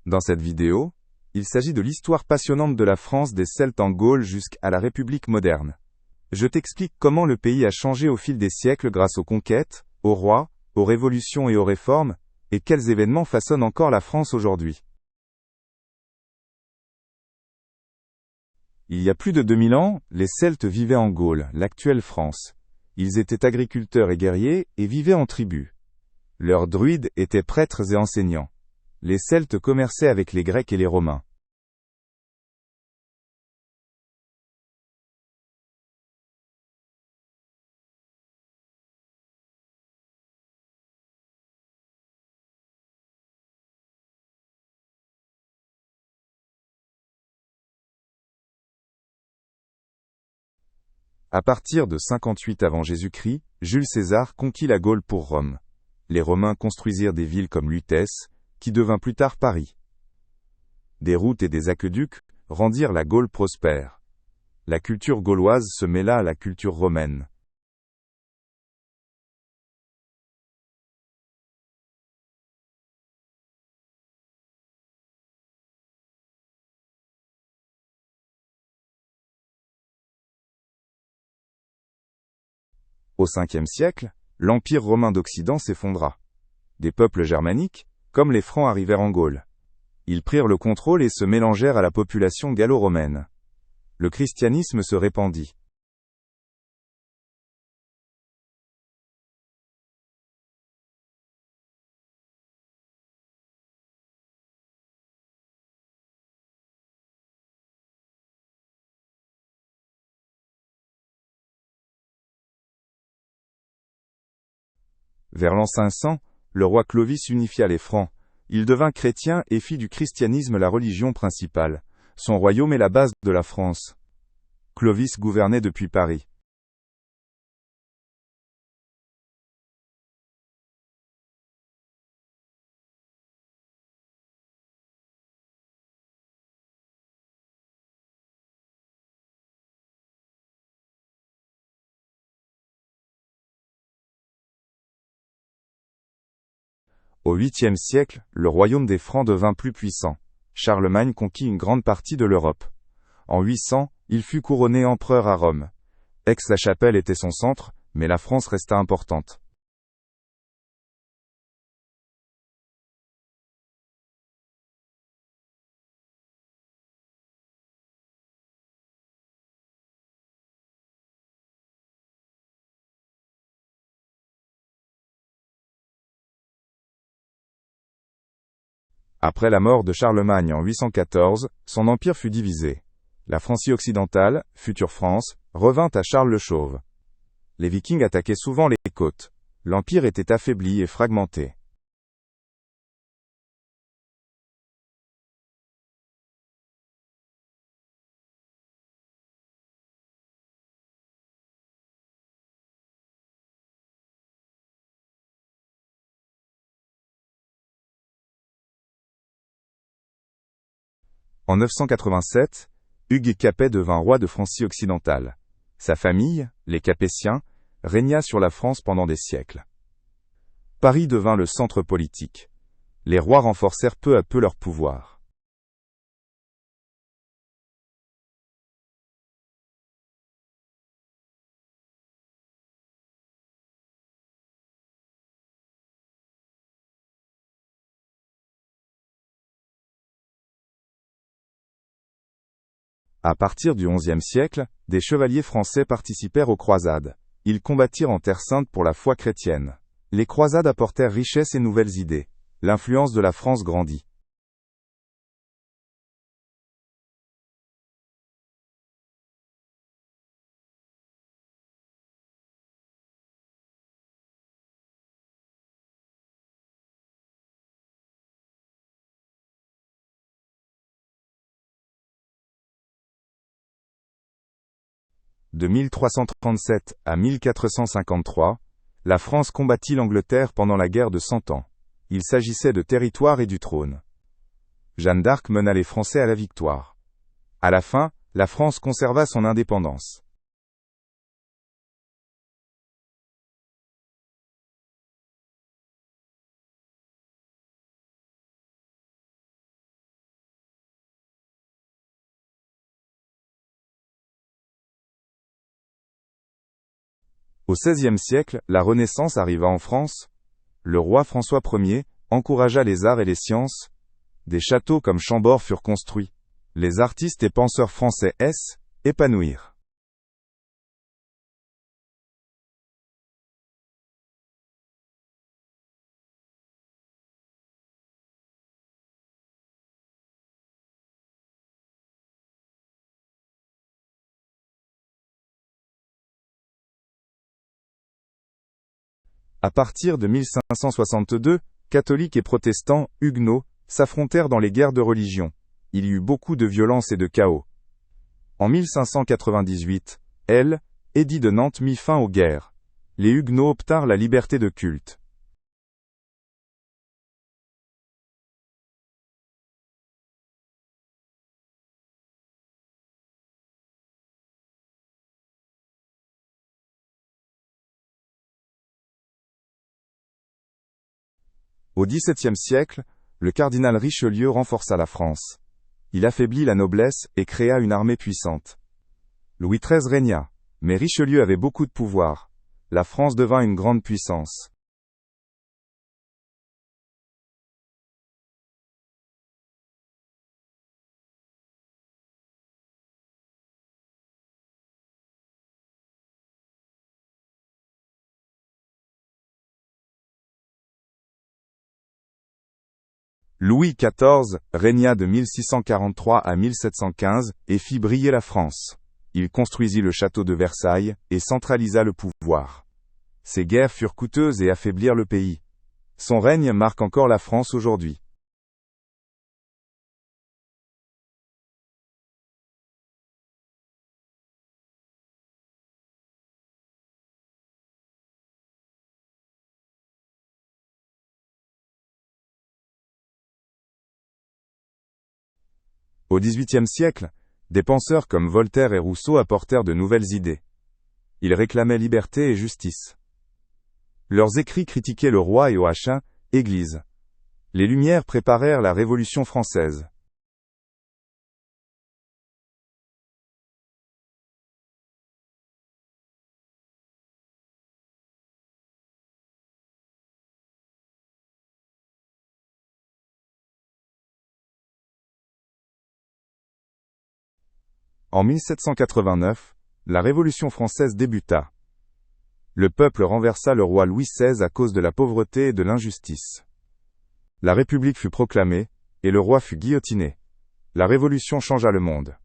Dans cette vidéo, il s'agit de l'histoire passionnante de la France des Celtes en Gaule jusqu'à la République moderne. Je t'explique comment le pays a changé au fil des siècles grâce aux conquêtes, aux rois, aux révolutions et aux réformes, et quels événements façonnent encore la France aujourd'hui. Il y a plus de 2000 ans, les Celtes vivaient en Gaule, l'actuelle France. Ils étaient agriculteurs et guerriers, et vivaient en tribus. Leurs druides étaient prêtres et enseignants. Les Celtes commerçaient avec les Grecs et les Romains. À partir de 58 avant Jésus-Christ, Jules César conquit la Gaule pour Rome. Les Romains construisirent des villes comme Lutèce, qui devint plus tard Paris. Des routes et des aqueducs rendirent la Gaule prospère. La culture gauloise se mêla à la culture romaine. Au 5e siècle, l'Empire romain d'Occident s'effondra. Des peuples germaniques, comme les Francs, arrivèrent en Gaule. Ils prirent le contrôle et se mélangèrent à la population gallo-romaine. Le christianisme se répandit. Vers l'an 500, le roi Clovis unifia les Francs. Il devint chrétien et fit du christianisme la religion principale. Son royaume est la base de la France. Clovis gouvernait depuis Paris. Au 8e siècle, le royaume des Francs devint plus puissant. Charlemagne conquit une grande partie de l'Europe. En 800, il fut couronné empereur à Rome. Aix-la-Chapelle était son centre, mais la France resta importante. Après la mort de Charlemagne en 814, son empire fut divisé. La Francie occidentale, future France, revint à Charles le Chauve. Les Vikings attaquaient souvent les côtes. L'empire était affaibli et fragmenté. En 987, Hugues Capet devint roi de Francie occidentale. Sa famille, les Capétiens, régna sur la France pendant des siècles. Paris devint le centre politique. Les rois renforcèrent peu à peu leur pouvoir. À partir du XIe siècle, des chevaliers français participèrent aux croisades. Ils combattirent en Terre Sainte pour la foi chrétienne. Les croisades apportèrent richesse et nouvelles idées. L'influence de la France grandit. De 1337 à 1453, la France combattit l'Angleterre pendant la guerre de 100 ans. Il s'agissait de territoire et du trône. Jeanne d'Arc mena les Français à la victoire. À la fin, la France conserva son indépendance. Au XVIe siècle, la Renaissance arriva en France. Le roi François Ier encouragea les arts et les sciences. Des châteaux comme Chambord furent construits. Les artistes et penseurs français s'épanouirent. À partir de 1562, catholiques et protestants, huguenots, s'affrontèrent dans les guerres de religion. Il y eut beaucoup de violence et de chaos. En 1598, édit de Nantes mit fin aux guerres. Les huguenots obtinrent la liberté de culte. Au XVIIe siècle, le cardinal Richelieu renforça la France. Il affaiblit la noblesse et créa une armée puissante. Louis XIII régna, mais Richelieu avait beaucoup de pouvoir. La France devint une grande puissance. Louis XIV régna de 1643 à 1715 et fit briller la France. Il construisit le château de Versailles et centralisa le pouvoir. Ces guerres furent coûteuses et affaiblirent le pays. Son règne marque encore la France aujourd'hui. Au XVIIIe siècle, des penseurs comme Voltaire et Rousseau apportèrent de nouvelles idées. Ils réclamaient liberté et justice. Leurs écrits critiquaient le roi et Église. Les Lumières préparèrent la Révolution française. En 1789, la Révolution française débuta. Le peuple renversa le roi Louis XVI à cause de la pauvreté et de l'injustice. La République fut proclamée, et le roi fut guillotiné. La Révolution changea le monde.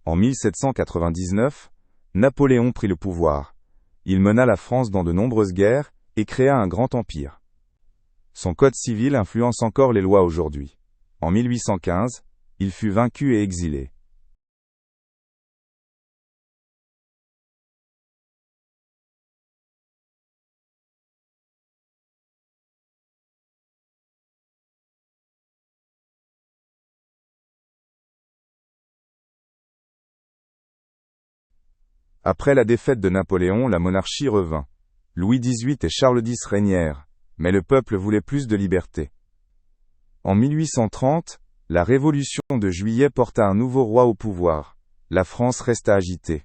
En 1799, Napoléon prit le pouvoir. Il mena la France dans de nombreuses guerres, et créa un grand empire. Son code civil influence encore les lois aujourd'hui. En 1815, il fut vaincu et exilé. Après la défaite de Napoléon, la monarchie revint. Louis XVIII et Charles X régnèrent, mais le peuple voulait plus de liberté. En 1830, la Révolution de Juillet porta un nouveau roi au pouvoir. La France resta agitée.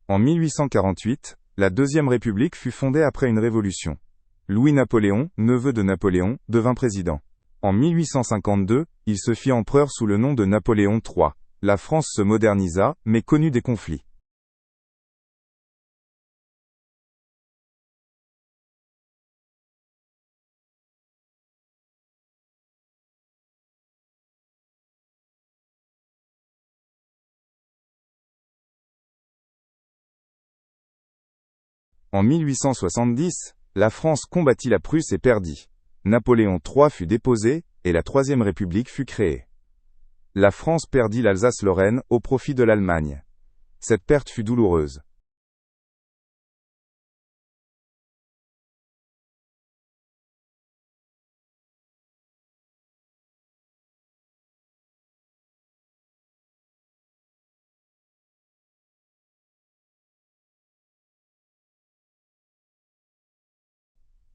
En 1848, la Deuxième République fut fondée après une révolution. Louis-Napoléon, neveu de Napoléon, devint président. En 1852, il se fit empereur sous le nom de Napoléon III. La France se modernisa, mais connut des conflits. En 1870, la France combattit la Prusse et perdit. Napoléon III fut déposé, et la Troisième République fut créée. La France perdit l'Alsace-Lorraine au profit de l'Allemagne. Cette perte fut douloureuse.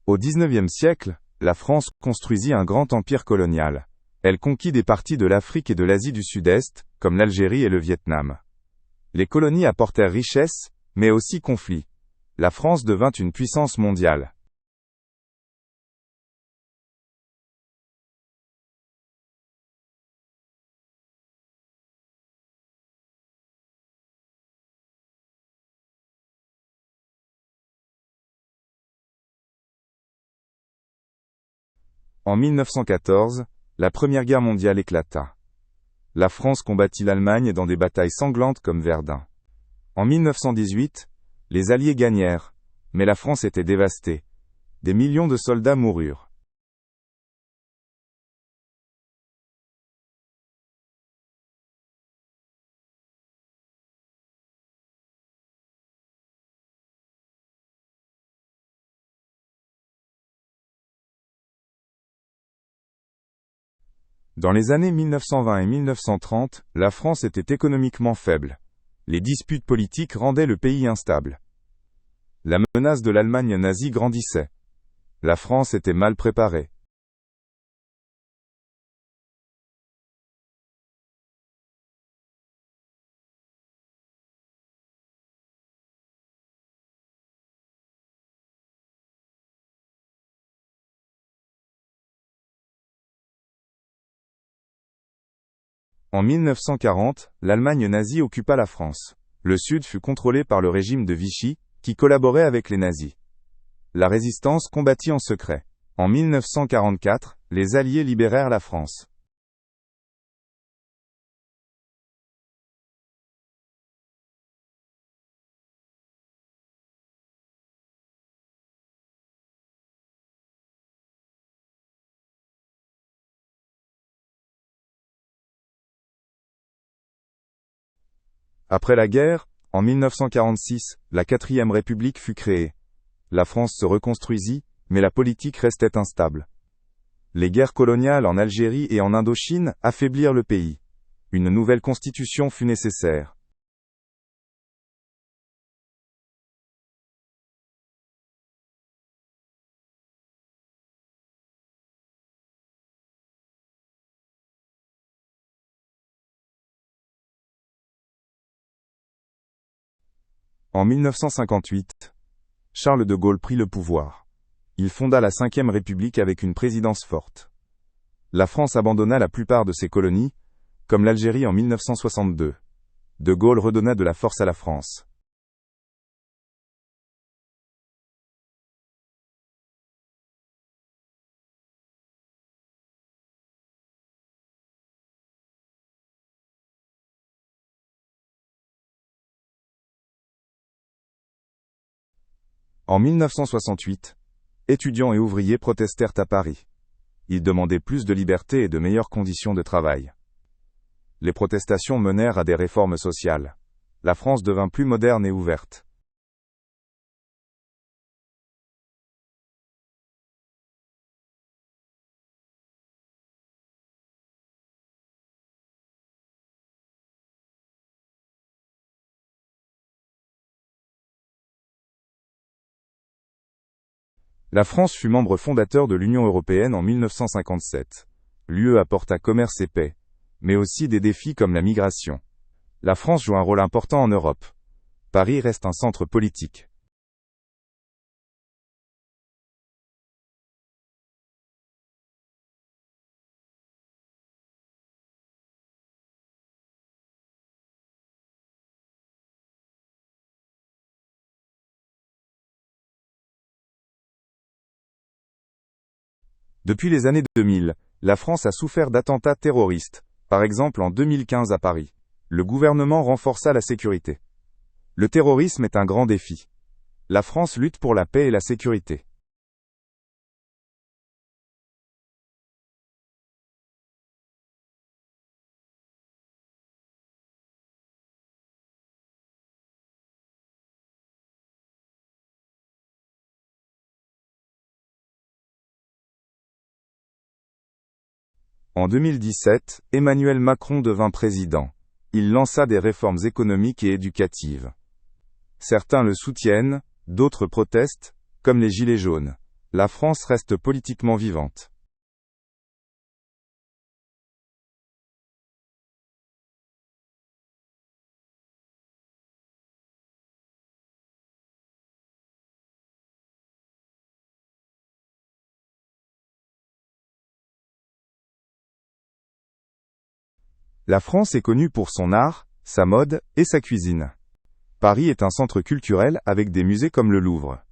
Au XIXe siècle, la France construisit un grand empire colonial. Elle conquit des parties de l'Afrique et de l'Asie du Sud-Est, comme l'Algérie et le Vietnam. Les colonies apportèrent richesse, mais aussi conflits. La France devint une puissance mondiale. En 1914, la Première Guerre mondiale éclata. La France combattit l'Allemagne dans des batailles sanglantes comme Verdun. En 1918, les Alliés gagnèrent, mais la France était dévastée. Des millions de soldats moururent. Dans les années 1920 et 1930, la France était économiquement faible. Les disputes politiques rendaient le pays instable. La menace de l'Allemagne nazie grandissait. La France était mal préparée. En 1940, l'Allemagne nazie occupa la France. Le Sud fut contrôlé par le régime de Vichy, qui collaborait avec les nazis. La résistance combattit en secret. En 1944, les Alliés libérèrent la France. Après la guerre, en 1946, la 4e République fut créée. La France se reconstruisit, mais la politique restait instable. Les guerres coloniales en Algérie et en Indochine affaiblirent le pays. Une nouvelle constitution fut nécessaire. En 1958, Charles de Gaulle prit le pouvoir. Il fonda la 5e République avec une présidence forte. La France abandonna la plupart de ses colonies, comme l'Algérie en 1962. De Gaulle redonna de la force à la France. En 1968, étudiants et ouvriers protestèrent à Paris. Ils demandaient plus de liberté et de meilleures conditions de travail. Les protestations menèrent à des réformes sociales. La France devint plus moderne et ouverte. La France fut membre fondateur de l'Union européenne en 1957. L'UE apporta commerce et paix, mais aussi des défis comme la migration. La France joue un rôle important en Europe. Paris reste un centre politique. Depuis les années 2000, la France a souffert d'attentats terroristes, par exemple en 2015 à Paris. Le gouvernement renforça la sécurité. Le terrorisme est un grand défi. La France lutte pour la paix et la sécurité. En 2017, Emmanuel Macron devint président. Il lança des réformes économiques et éducatives. Certains le soutiennent, d'autres protestent, comme les Gilets jaunes. La France reste politiquement vivante. La France est connue pour son art, sa mode et sa cuisine. Paris est un centre culturel avec des musées comme le Louvre.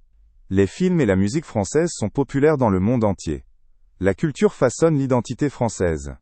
Les films et la musique française sont populaires dans le monde entier. La culture façonne l'identité française.